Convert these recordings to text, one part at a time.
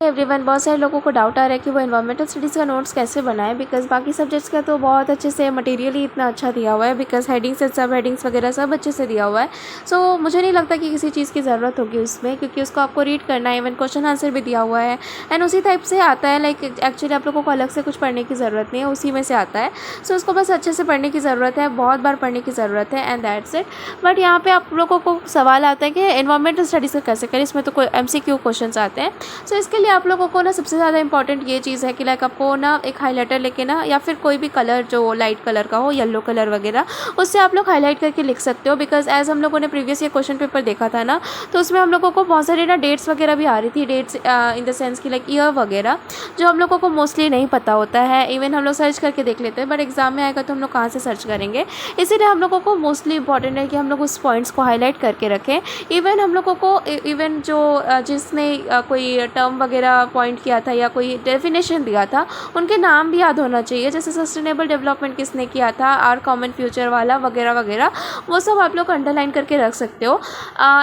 Everyone, बहुत सारे लोगों को डाउट आ रहा है कि वो एनवायरमेंटल स्टडीज़ का नोट्स कैसे बनाएं। बिकॉज बाकी सब्जेक्ट्स का तो बहुत अच्छे से मटेरियल ही इतना अच्छा दिया हुआ है। बिकॉज हेडिंग्स एंड सब हेडिंग्स वगैरह सब अच्छे से दिया हुआ है। सो मुझे नहीं लगता कि किसी चीज़ की ज़रूरत होगी उसमें, क्योंकि उसको आपको रीड करना है। इवन क्वेश्चन आंसर भी दिया हुआ है एंड उसी टाइप से आता है। लाइक एक्चुअली आप लोगों को अलग से कुछ पढ़ने की ज़रूरत नहीं है, उसी में से आता है। सो उसको बस अच्छे से पढ़ने की ज़रूरत है, बहुत बार पढ़ने की ज़रूरत है एंड दैट्स इट। बट यहाँ पे आप लोगों को सवाल आता है कि एनवायरमेंटल स्टडीज़ का कैसे करें, इसमें तो कोई MCQ क्वेश्चन आते हैं। सो इसके लिए आप लोगों को ना सबसे ज़्यादा इंपॉर्टेंट ये चीज़ है कि लाइक आपको ना एक हाइलाइटर लेके ना, या फिर कोई भी कलर जो लाइट कलर का हो, येलो कलर वगैरह, उससे आप लोग हाईलाइट करके लिख सकते हो। बिकॉज एज हम लोगों ने प्रीवियस ये क्वेश्चन पेपर देखा था ना, तो उसमें हम लोगों को बहुत सारी ना डेट्स वगैरह भी आ रही थी। डेट्स इन द सेंस की लाइक ईयर वगैरह, जो हम लोगों को मोस्टली नहीं पता होता है। इवन हम लोग सर्च करके देख लेते हैं, बट एग्जाम में आएगा तो हम लोग कहाँ से सर्च करेंगे। इसीलिए हम लोगों को मोस्टली इंपॉर्टेंट है कि हम लोग उस पॉइंट्स को हाईलाइट करके रखें। इवन हम लोगों को इवन जो जिसने कोई टर्म वगैरह पॉइंट किया था या कोई डेफिनेशन दिया था, उनके नाम भी याद होना चाहिए। जैसे सस्टेनेबल डेवलपमेंट किसने किया था, आर कॉमन फ्यूचर वाला वगैरह वगैरह, वो सब आप लोग अंडरलाइन करके रख सकते हो।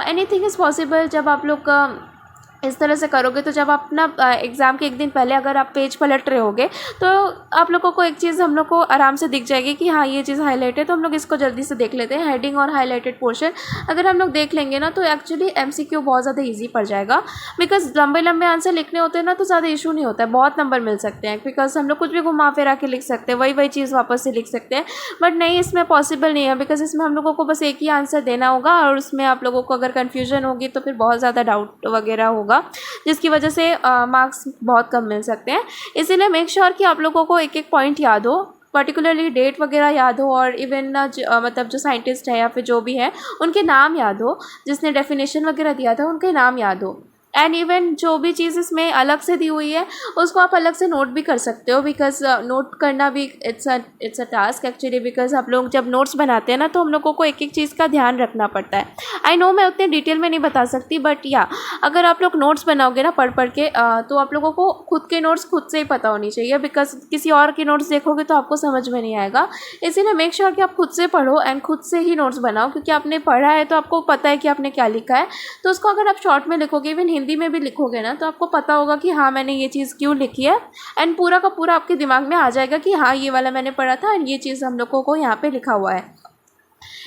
एनीथिंग इज़ पॉसिबल जब आप लोग इस तरह से करोगे। तो जब आप ना एग्ज़ाम के एक दिन पहले अगर आप पेज पलट रहे होगे, तो आप लोगों को एक चीज़ हम लोग को आराम से दिख जाएगी कि हाँ ये चीज़ हाईलाइट है, तो हम लोग इसको जल्दी से देख लेते हैं। हेडिंग और हाईलाइटेड पोर्शन अगर हम लोग देख लेंगे ना, तो एक्चुअली MCQ बहुत ज़्यादा ईजी पड़ जाएगा। बिकॉज लंबे लंबे आंसर लिखने होते हैं ना, तो ज़्यादा इशू नहीं होता है, बहुत नंबर मिल सकते हैं। बिकॉज हम लोग कुछ भी घुमा फिरा के लिख सकते हैं, वही वही चीज़ वापस से लिख सकते हैं। बट नहीं, इसमें पॉसिबल नहीं है। बिकॉज इसमें हम लोगों को बस एक ही आंसर देना होगा, और उसमें आप लोगों को अगर कन्फ्यूजन होगी तो फिर बहुत ज़्यादा डाउट वगैरह होगा, जिसकी वजह से मार्क्स बहुत कम मिल सकते हैं। इसीलिए मेक श्योर कि आप लोगों को एक एक पॉइंट याद हो, पर्टिकुलरली डेट वगैरह याद हो, और इवन ना मतलब जो साइंटिस्ट है या फिर जो भी है उनके नाम याद हो, जिसने डेफिनेशन वगैरह दिया था उनके नाम याद हो। एंड इवन जो भी चीज़ इसमें अलग से दी हुई है, उसको आप अलग से नोट भी कर सकते हो। बिकॉज नोट करना भी it's a task actually. Because आप लोग जब नोट्स बनाते हैं ना, तो हम लोगों को एक एक चीज़ का ध्यान रखना पड़ता है। आई नो मैं उतने डिटेल में नहीं बता सकती, बट या अगर आप लोग नोट्स बनाओगे ना पढ़ पढ़ के, तो आप लोगों को खुद के नोट्स खुद से ही पता होनी चाहिए। बिकॉज किसी और के नोट्स देखोगे तो आपको समझ में नहीं आएगा। इसीलिए मेक श्योर कि आप खुद से पढ़ो एंड खुद से ही नोट्स बनाओ, क्योंकि आपने पढ़ा है तो आपको पता है कि आपने क्या लिखा है। तो उसको अगर आप शॉर्ट में लिखोगे, इवन हिंदी में भी लिखोगे ना, तो आपको पता होगा कि हाँ मैंने ये चीज़ क्यों लिखी है। एंड पूरा का पूरा आपके दिमाग में आ जाएगा कि हाँ ये वाला मैंने पढ़ा था एंड ये चीज़ हम लोगों को यहाँ पे लिखा हुआ है।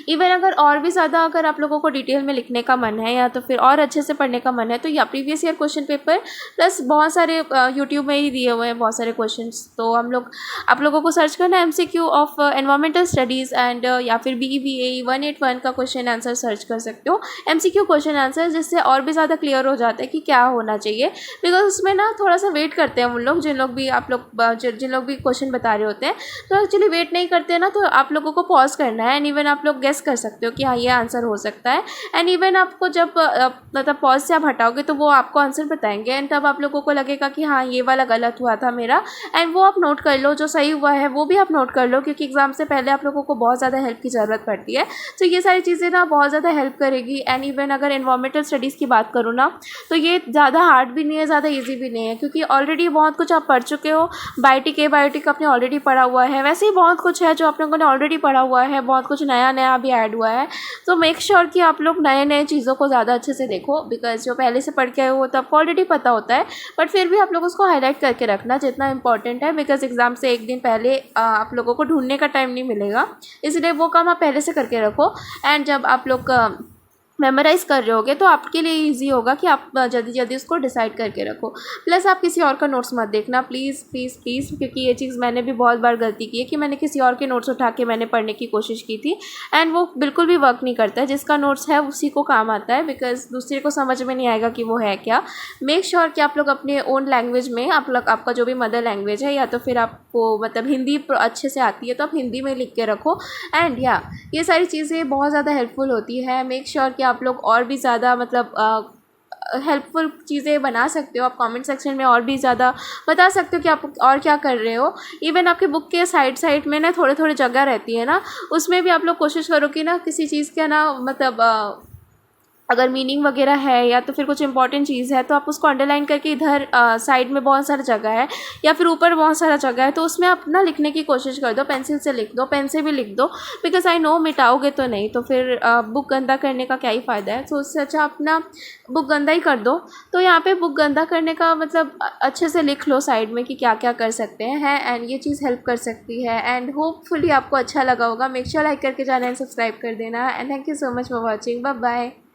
इवन अगर और भी ज़्यादा अगर आप लोगों को डिटेल में लिखने का मन है, या तो फिर और अच्छे से पढ़ने का मन है, तो या previous year question paper plus बहुत सारे यूट्यूब में ही दिए हुए हैं बहुत सारे क्वेश्चंस। तो आप लोगों को सर्च करना है MCQ of environmental studies and या फिर BEVAE 181 का क्वेश्चन आंसर सर्च कर सकते हो, MCQ क्वेश्चन आंसर, जिससे और भी ज़्यादा क्लियर हो जाता है कि क्या होना चाहिए। बिकॉज उसमें ना थोड़ा सा वेट करते हैं उन लोग, जिन लोग भी क्वेश्चन बता रहे होते हैं, तो एक्चुअली वेट नहीं करते हैं ना, तो आप लोगों को पॉज करना है एंड इवन आप लोग गेस कर सकते हो कि हाँ ये आंसर हो सकता है। एंड इवन आपको जब मतलब पॉज से आप हटाओगे, तो वो आपको आंसर बताएंगे एंड तब आप लोगों को लगेगा कि हाँ ये वाला गलत हुआ था मेरा, एंड वो आप नोट कर लो। जो सही हुआ है वो भी आप नोट कर लो, क्योंकि एग्जाम से पहले आप लोगों को बहुत ज़्यादा हेल्प की ज़रूरत पड़ती है। तो ये सारी चीज़ें ना बहुत ज़्यादा हेल्प करेगी। एंड इवन अगर एनवायरमेंटल स्टडीज़ की बात करूँ ना, तो ये ज़्यादा हार्ड भी नहीं है, ज़्यादा ईजी भी नहीं है, क्योंकि ऑलरेडी बहुत कुछ आप पढ़ चुके हो। बायोटिक आपने ऑलरेडी पढ़ा हुआ है, वैसे ही बहुत कुछ है जो आप लोगों ने ऑलरेडी पढ़ा हुआ है, बहुत कुछ नया नया भी ऐड हुआ है। तो मेक श्योर कि आप लोग नए नए चीज़ों को ज़्यादा अच्छे से देखो। बिकॉज जो पहले से पढ़ के आए हो तो आपको ऑलरेडी पता होता है, बट फिर भी आप लोग उसको हाईलाइट करके रखना जितना इंपॉर्टेंट है। बिकॉज एग्जाम से एक दिन पहले आप लोगों को ढूंढने का टाइम नहीं मिलेगा, इसलिए वो काम आप पहले से करके रखो। एंड जब आप लोग मेमोराइज़ कर रहे होगे, तो आपके लिए इजी होगा कि आप जल्दी जल्दी उसको डिसाइड करके रखो। प्लस आप किसी और का नोट्स मत देखना, प्लीज़ प्लीज़ प्लीज़, क्योंकि ये चीज़ मैंने भी बहुत बार गलती की है कि मैंने किसी और के नोट्स उठा के मैंने पढ़ने की कोशिश की थी, एंड वो बिल्कुल भी वर्क नहीं करता है। जिसका नोट्स है उसी को काम आता है, बिकॉज दूसरे को समझ में नहीं आएगा कि वो है क्या। मेक श्योर कि आप लोग अपने ओन लैंग्वेज में, आपका जो भी मदर लैंग्वेज है, या तो फिर आपको मतलब हिंदी अच्छे से आती है तो आप हिंदी में लिख के रखो। एंड या ये सारी चीज़ें बहुत ज़्यादा हेल्पफुल होती है। मेक श्योर कि आप लोग और भी ज़्यादा मतलब हेल्पफुल चीज़ें बना सकते हो। आप कमेंट सेक्शन में और भी ज़्यादा बता सकते हो कि आप और क्या कर रहे हो। इवन आपके बुक के साइड में ना थोड़े थोड़े जगह रहती है ना, उसमें भी आप लोग कोशिश करो कि ना किसी चीज़ का ना मतलब अगर मीनिंग वगैरह है या तो फिर कुछ इंपॉर्टेंट चीज़ है तो आप उसको अंडरलाइन करके इधर साइड में बहुत सारा जगह है या फिर ऊपर बहुत सारा जगह है तो उसमें आप ना लिखने की कोशिश कर दो, पेंसिल से लिख दो, पेन से भी लिख दो, बिकॉज आई नो मिटाओगे तो नहीं तो फिर बुक गंदा करने का क्या ही फ़ायदा है। तो उससे अच्छा अपना बुक गंदा ही कर दो। तो यहाँ पे बुक गंदा करने का मतलब अच्छे से लिख लो साइड में कि क्या क्या कर सकते हैं एंड ये चीज़ हेल्प कर सकती है एंड होपफुली आपको अच्छा लगा होगा। मेक श्योर लाइक करके जाना एंड सब्सक्राइब कर देना and thank you so much for watching. Bye bye.